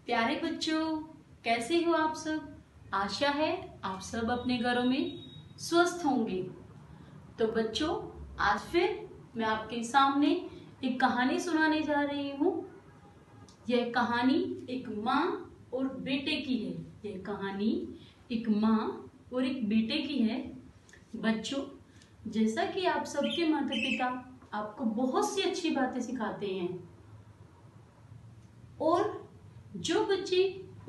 प्यारे बच्चों, कैसे हो आप सब। आशा है आप सब अपने घरों में स्वस्थ होंगे। तो बच्चों, आज फिर मैं आपके सामने एक कहानी सुनाने जा रही हूँ। यह कहानी एक माँ और बेटे की है। यह कहानी एक माँ और एक बेटे की है। बच्चों, जैसा कि आप सबके माता पिता आपको बहुत सी अच्छी बातें सिखाते हैं और जो बच्चे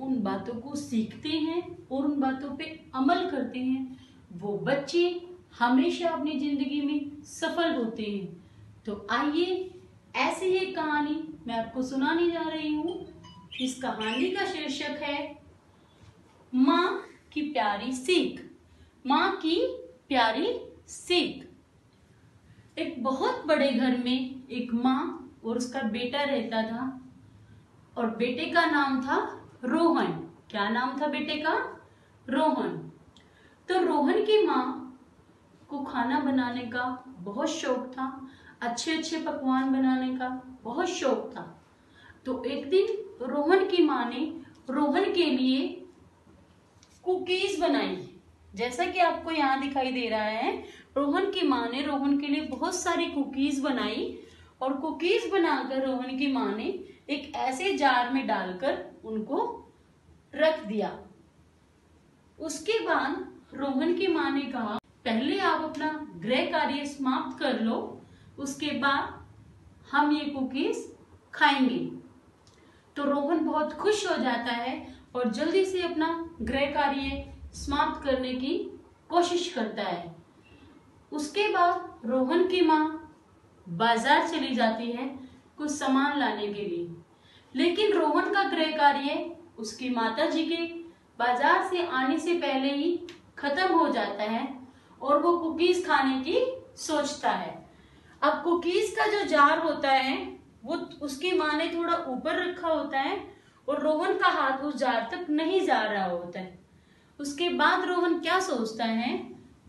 उन बातों को सीखते हैं और उन बातों पे अमल करते हैं, वो बच्चे हमेशा अपनी जिंदगी में सफल होते हैं। तो आइए, ऐसी ही एक कहानी मैं आपको सुनाने जा रही हूँ। इस कहानी का शीर्षक है माँ की प्यारी सीख। माँ की प्यारी सीख। एक बहुत बड़े घर में एक माँ और उसका बेटा रहता था और बेटे का नाम था रोहन। क्या नाम था बेटे का? रोहन। तो रोहन की माँ को खाना बनाने का बहुत शौक था, अच्छे अच्छे पकवान बनाने का बहुत शौक था। तो एक दिन रोहन की माँ ने रोहन के लिए कुकीज बनाई। जैसा कि आपको यहाँ दिखाई दे रहा है, रोहन की माँ ने रोहन के लिए बहुत सारी कुकीज बनाई और कुकीज बनाकर रोहन की माँ ने एक ऐसे जार में डालकर उनको रख दिया। उसके बाद रोहन की माँ ने कहा, पहले आप अपना गृह कार्य समाप्त कर लो, उसके बाद हम ये कुकीज खाएंगे। तो रोहन बहुत खुश हो जाता है और जल्दी से अपना गृह कार्य समाप्त करने की कोशिश करता है। उसके बाद रोहन की माँ बाजार चली जाती है कुछ सामान लाने के लिए, लेकिन रोहन का गृह कार्य उसकी माताजी के बाजार से आने से पहले ही खत्म हो जाता है और वो कुकीज खाने की सोचता है। अब कुकीज का जो जार होता है वो उसकी माँ ने थोड़ा ऊपर रखा होता है और रोहन का हाथ उस जार तक नहीं जा रहा होता है। उसके बाद रोहन क्या सोचता है,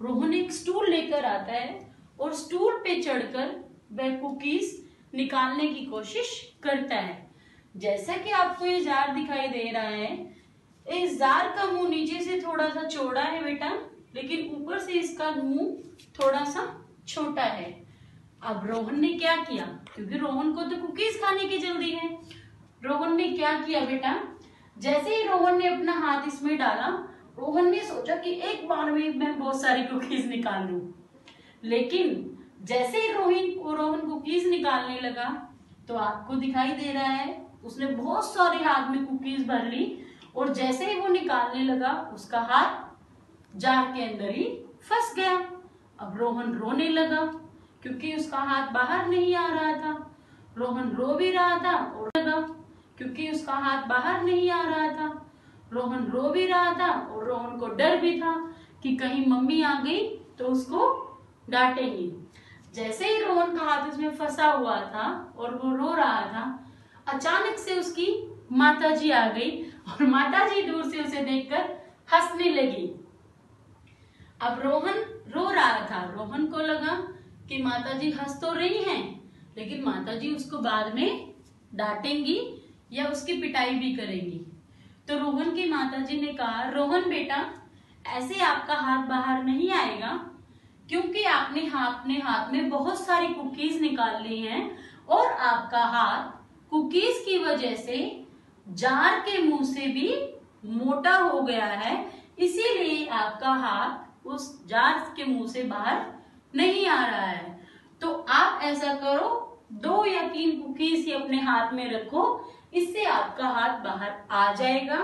रोहन एक स्टूल लेकर आता है और स्टूल पे चढ़कर वह कुकीज निकालने की कोशिश करता है। जैसा कि आपको ये जार दिखाई दे रहा है, इस जार का मुंह नीचे से थोड़ा सा चौड़ा है बेटा, लेकिन ऊपर से इसका मुंह थोड़ा सा छोटा है। अब रोहन ने क्या किया, क्योंकि रोहन को तो कुकीज खाने की जल्दी है, रोहन ने क्या किया बेटा, जैसे ही रोहन ने अपना हाथ इसमें डाला, रोहन ने सोचा कि एक बार में मैं बहुत सारी कुकीज निकाल लूं। लेकिन जैसे ही रोहन कुकीज निकालने लगा तो आपको दिखाई दे रहा है उसने बहुत सारे हाथ में कुकीज भर ली और जैसे ही वो निकालने लगा उसका हाथ जार के अंदर ही फंस गया। अब रोहन रोने लगा क्योंकि उसका हाथ बाहर नहीं आ रहा था। रोहन रो भी रहा था और लगा क्योंकि उसका हाथ बाहर नहीं आ रहा था। रोहन रो भी रहा था और रोहन को डर भी था कि कहीं मम्मी आ गई तो उसको डांटेगी। जैसे ही रोहन का हाथ उसमें फंसा हुआ था और वो रो रहा था, अचानक से उसकी माताजी आ गई और माताजी दूर से उसे देखकर हंसने लगी। अब रोहन रो रहा था, रोहन को लगा कि माताजी हंस तो रही हैं, लेकिन माताजी उसको बाद में डांटेंगी या उसकी पिटाई भी करेंगी। तो रोहन की माताजी ने कहा, रोहन बेटा, ऐसे आपका हाथ बाहर नहीं आएगा क्योंकि आपने अपने हाथ में बहुत सारी कुकीज निकाल ली हैं और आपका हाथ कुकीज की वजह से जार के मुंह से भी मोटा हो गया है, इसीलिए आपका हाथ उस जार के मुंह से बाहर नहीं आ रहा है। तो आप ऐसा करो, 2 या 3 कुकीज ही अपने हाथ में रखो, इससे आपका हाथ बाहर आ जाएगा।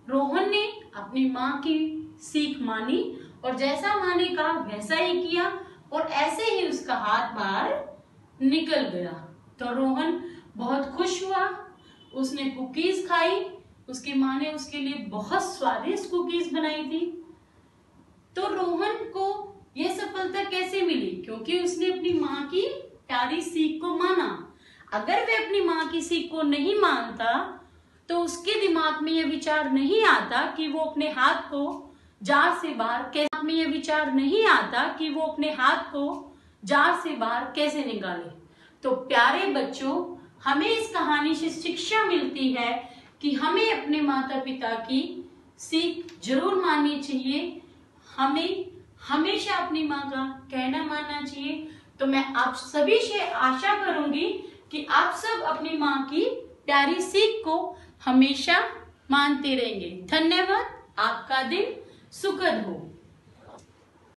रोहन ने अपनी माँ की सीख मानी और जैसा माँ ने कहा वैसा ही किया और ऐसे ही उसका हाथ बाहर निकल गया। तो रोहन बहुत खुश हुआ, उसने कुकीज खाई। उसकी माँ ने उसके लिए बहुत स्वादिष्ट कुकीज बनाई थी। तो रोहन को यह सफलता कैसे मिली? क्योंकि उसने अपनी माँ की प्यारी सीख को माना। अगर वह अपनी माँ की सीख को नहीं मानता तो उसके दिमाग में यह विचार नहीं आता कि वो अपने हाथ को जार से बाहर कैसे निकाले। तो प्यारे बच्चों, हमें इस कहानी से शिक्षा मिलती है कि हमें अपने माता पिता की सीख जरूर माननी चाहिए। हमें हमेशा अपनी माँ का कहना मानना चाहिए। तो मैं आप सभी से आशा करूंगी कि आप सब अपनी माँ की प्यारी सीख को हमेशा मानते रहेंगे। धन्यवाद। आपका दिन सुखद हो।